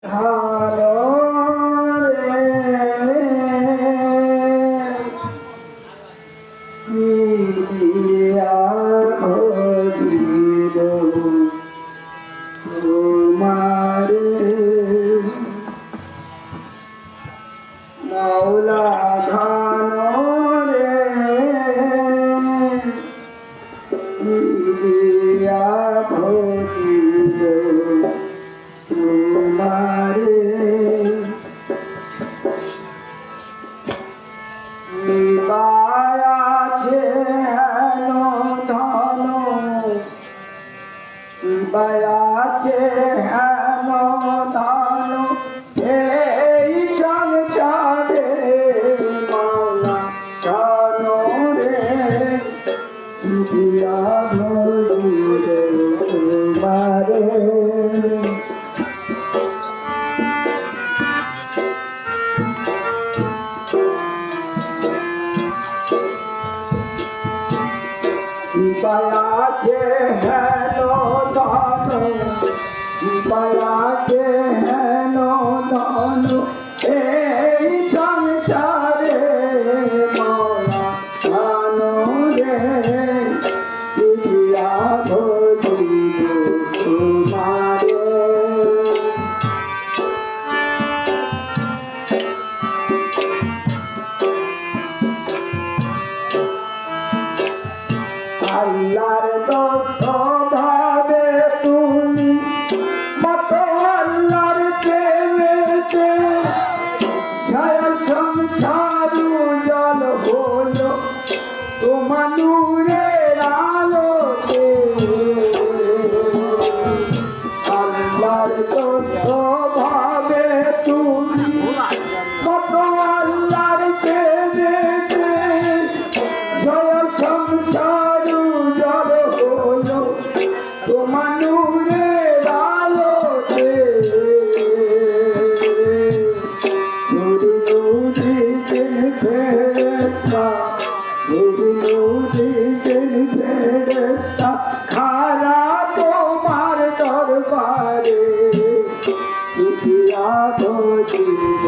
ভালো রে দিয়া ভজিব তোমারে মাওলা ধান রে দিয়া ভজিব তোমারে কৃপায় আছে হেন ধন কৃপায় আছে হেন ধন এই সংসারে মাওলা ধন রে দিয়া ভজিব তোমারে কৃপায় আছে হেন ধন কৃপায় আছে হেন ধন এই সংসারে মাওলা ধন রে দিয়া ভজিব তোমারে আল্লাহর দোস্ত ভাবে তুমি মত আল্লাহর প্রেমেতে ছায়া সংসার উজ্জ্বল হলো তোমার নূরের আলোতে আল্লাহর দোস্ত ভাবে তুমি মত আল্লাহর প্রেমেতে ছায়া সংসার উজ্জ্বল হলো তোমার নূরের আলোতে নুরি নুরি দিন ফেরেশতা নুরি নুরি দিন ফেরেশতা খারা তোমার দরবারে দিয়া ভজিব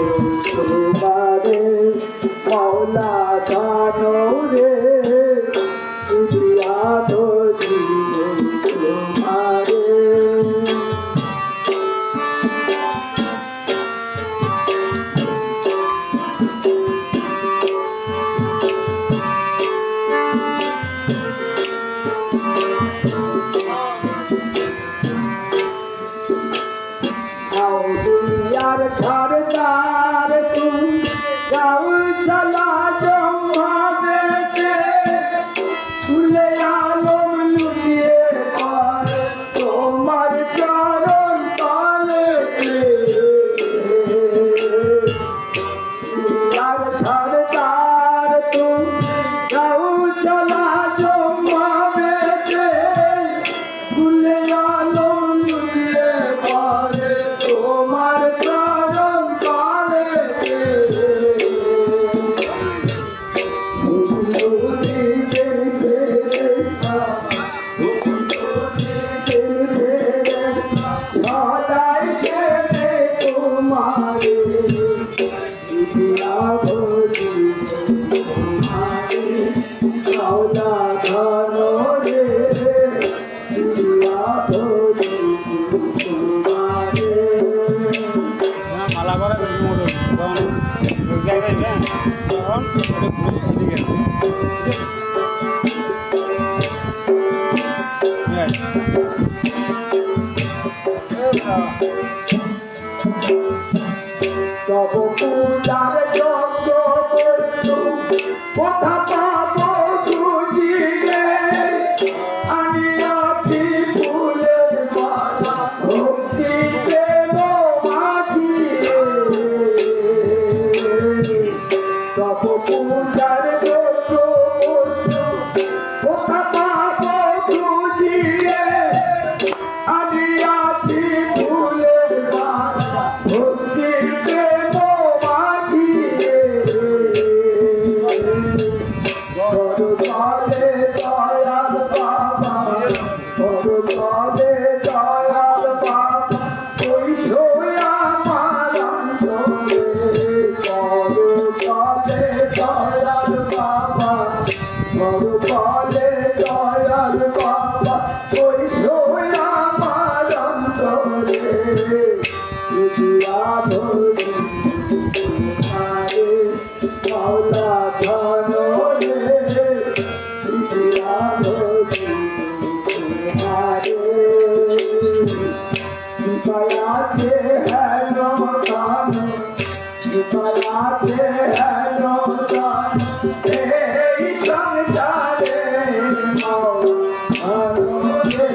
তোমারে মাওলা জানো রে দিয়া ভজিব তোমারে আউলিয়ার সরদার তুমি যাও চলা জমাবেতে ফুলে আলম লুটিয়ে পর তোমার চরণ তলেতে আউলিয়ার সরদার তুমি যাও চলা জমাবেতে ফুলে আলম লুটিয়ে পর তোমার চরণ তলেতে সদাই সে তোমারে দিয়া ভজিব তোমারে মাওলা ধন রে দিয়া ভজিব তোমারে মালা করে জায়গায় তখন এদিকে তব পূজার যোগ্য বস্তু কোথা পাবো খুঁজিলে আনিয়াছি ফুলের মালা ভক্তি প্রেম মাঝিয়ে তব পূজার যোগ্য বস্তু কোথা পাবো খুঁজিলে আনিয়াছি ফুলের মালা ভক্তি প্রেম মাঝিয়ে বিদ্যা ভরি আরে মাওলা ধন রে বিদ্যা ভরি আরে বিপায়াছে হেলো দান বিপায়াছে হেলো দান এই সংসারে মাওলা ধন রে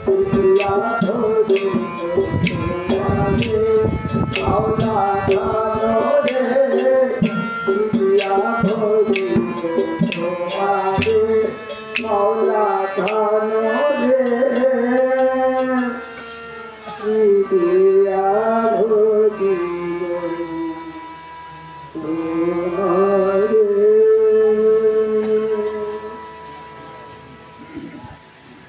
বিদ্যা ভরি আরে মাওলা ধন